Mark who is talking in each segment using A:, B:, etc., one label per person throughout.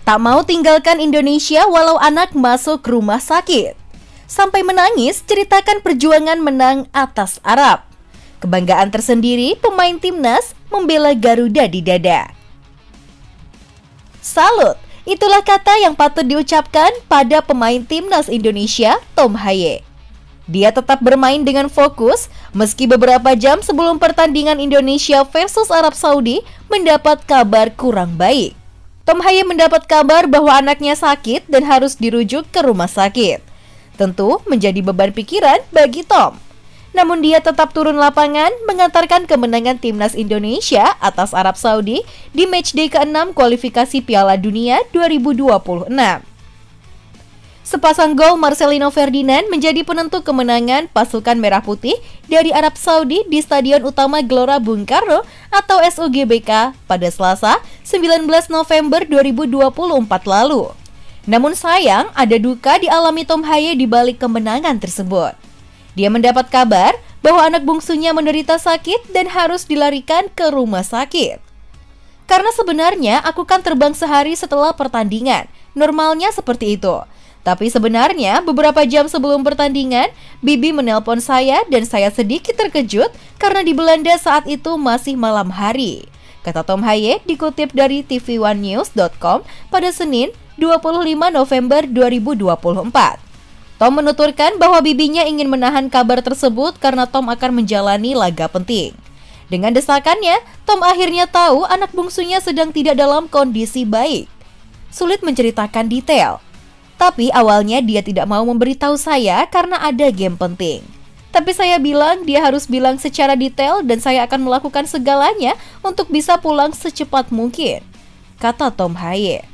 A: Tak mau tinggalkan Indonesia walau anak masuk rumah sakit. Sampai menangis ceritakan perjuangan menang atas Arab. Kebanggaan tersendiri pemain timnas membela Garuda di dada. Salut, itulah kata yang patut diucapkan pada pemain timnas Indonesia, Tom Haye. Dia tetap bermain dengan fokus meski beberapa jam sebelum pertandingan Indonesia versus Arab Saudi mendapat kabar kurang baik. Tom Haye mendapat kabar bahwa anaknya sakit dan harus dirujuk ke rumah sakit. Tentu menjadi beban pikiran bagi Tom. Namun dia tetap turun lapangan mengantarkan kemenangan timnas Indonesia atas Arab Saudi di matchday ke-6 kualifikasi Piala Dunia 2026. Sepasang gol Marcelino Ferdinand menjadi penentu kemenangan pasukan Merah Putih dari Arab Saudi di Stadion Utama Gelora Bung Karno atau SUGBK pada Selasa 19 November 2024 lalu. Namun sayang, ada duka dialami Tom Haye di balik kemenangan tersebut. Dia mendapat kabar bahwa anak bungsunya menderita sakit dan harus dilarikan ke rumah sakit. Karena sebenarnya aku kan terbang sehari setelah pertandingan, normalnya seperti itu. Tapi sebenarnya beberapa jam sebelum pertandingan, Bibi menelpon saya dan saya sedikit terkejut karena di Belanda saat itu masih malam hari. Kata Tom Haye dikutip dari tv1news.com pada Senin 25 November 2024. Tom menuturkan bahwa bibinya ingin menahan kabar tersebut karena Tom akan menjalani laga penting. Dengan desakannya, Tom akhirnya tahu anak bungsunya sedang tidak dalam kondisi baik. Sulit menceritakan detail. Tapi awalnya dia tidak mau memberitahu saya karena ada game penting. Tapi saya bilang dia harus bilang secara detail dan saya akan melakukan segalanya untuk bisa pulang secepat mungkin, kata Tom Haye.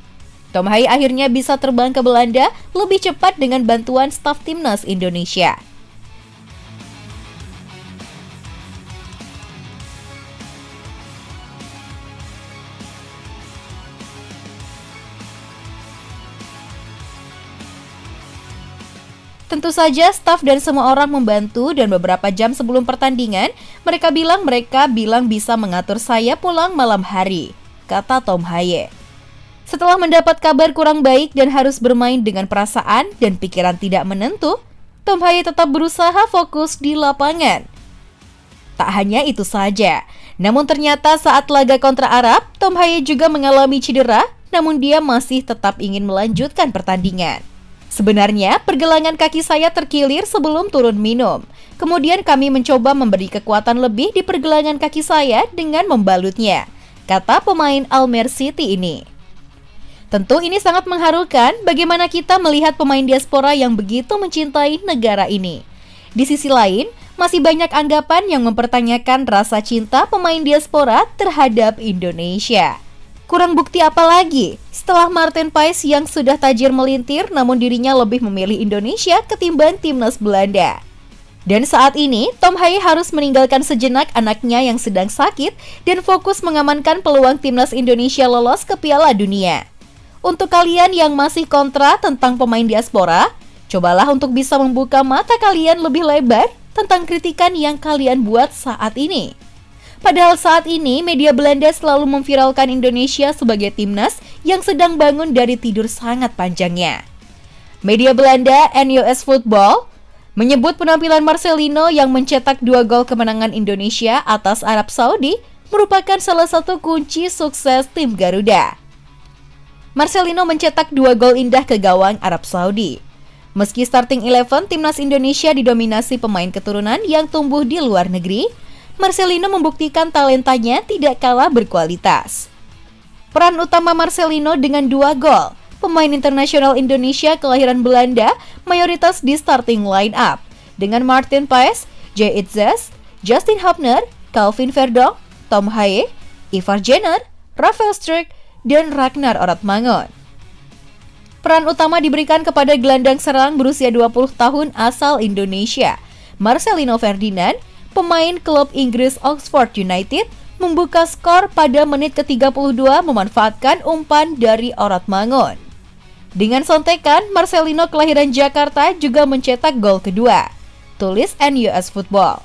A: Tom Haye akhirnya bisa terbang ke Belanda lebih cepat dengan bantuan staf timnas Indonesia. Tentu saja staf dan semua orang membantu dan beberapa jam sebelum pertandingan, mereka bilang bisa mengatur saya pulang malam hari, kata Tom Haye. Setelah mendapat kabar kurang baik dan harus bermain dengan perasaan dan pikiran tidak menentu, Tom Haye tetap berusaha fokus di lapangan. Tak hanya itu saja, namun ternyata saat laga kontra Arab, Tom Haye juga mengalami cedera, namun dia masih tetap ingin melanjutkan pertandingan. Sebenarnya, pergelangan kaki saya terkilir sebelum turun minum. Kemudian kami mencoba memberi kekuatan lebih di pergelangan kaki saya dengan membalutnya, kata pemain Almer City ini. Tentu ini sangat mengharukan bagaimana kita melihat pemain diaspora yang begitu mencintai negara ini. Di sisi lain, masih banyak anggapan yang mempertanyakan rasa cinta pemain diaspora terhadap Indonesia. Kurang bukti apa lagi setelah Martin Paes yang sudah tajir melintir namun dirinya lebih memilih Indonesia ketimbang timnas Belanda. Dan saat ini, Tom Haye harus meninggalkan sejenak anaknya yang sedang sakit dan fokus mengamankan peluang timnas Indonesia lolos ke Piala Dunia. Untuk kalian yang masih kontra tentang pemain diaspora, cobalah untuk bisa membuka mata kalian lebih lebar tentang kritikan yang kalian buat saat ini. Padahal saat ini media Belanda selalu memviralkan Indonesia sebagai timnas yang sedang bangun dari tidur sangat panjangnya. Media Belanda NOS Football menyebut penampilan Marcelino yang mencetak 2 gol kemenangan Indonesia atas Arab Saudi merupakan salah satu kunci sukses tim Garuda. Marcelino mencetak 2 gol indah ke gawang Arab Saudi. Meski starting 11 timnas Indonesia didominasi pemain keturunan yang tumbuh di luar negeri, Marcelino membuktikan talentanya tidak kalah berkualitas. Peran utama Marcelino dengan 2 gol, pemain internasional Indonesia kelahiran Belanda mayoritas di starting line up, dengan Martin Paes, J. Itzes, Justin Hubner, Calvin Verdonk, Tom Haye, Ivar Jenner, Rafael Struijk, dan Ragnar Oratmangun. Peran utama diberikan kepada gelandang serang berusia 20 tahun asal Indonesia, Marcelino Ferdinand, pemain klub Inggris Oxford United, membuka skor pada menit ke-32 memanfaatkan umpan dari Oratmangun. Dengan sontekan, Marcelino kelahiran Jakarta juga mencetak gol kedua, tulis NOS Football.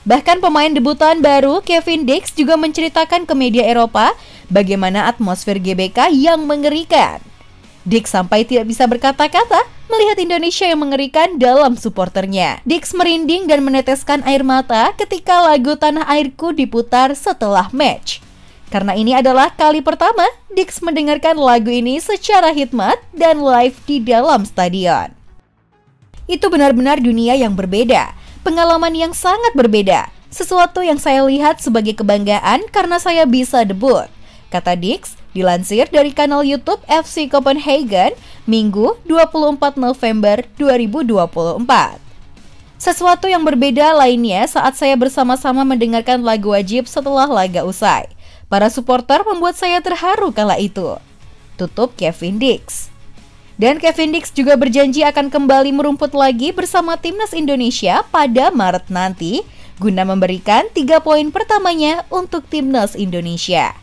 A: Bahkan pemain debutan baru Kevin Dix juga menceritakan ke media Eropa bagaimana atmosfer GBK yang mengerikan. Dix sampai tidak bisa berkata-kata melihat Indonesia yang mengerikan dalam supporternya. Dix merinding dan meneteskan air mata ketika lagu Tanah Airku diputar setelah match. Karena ini adalah kali pertama Dix mendengarkan lagu ini secara hikmat dan live di dalam stadion. Itu benar-benar dunia yang berbeda, pengalaman yang sangat berbeda, sesuatu yang saya lihat sebagai kebanggaan karena saya bisa debut, kata Dix, dilansir dari kanal YouTube FC Copenhagen, Minggu 24 November 2024. Sesuatu yang berbeda lainnya saat saya bersama-sama mendengarkan lagu wajib setelah laga usai. Para supporter membuat saya terharu kala itu, tutup Kevin Dix. Dan Kevin Dix juga berjanji akan kembali merumput lagi bersama timnas Indonesia pada Maret nanti, guna memberikan 3 poin pertamanya untuk timnas Indonesia.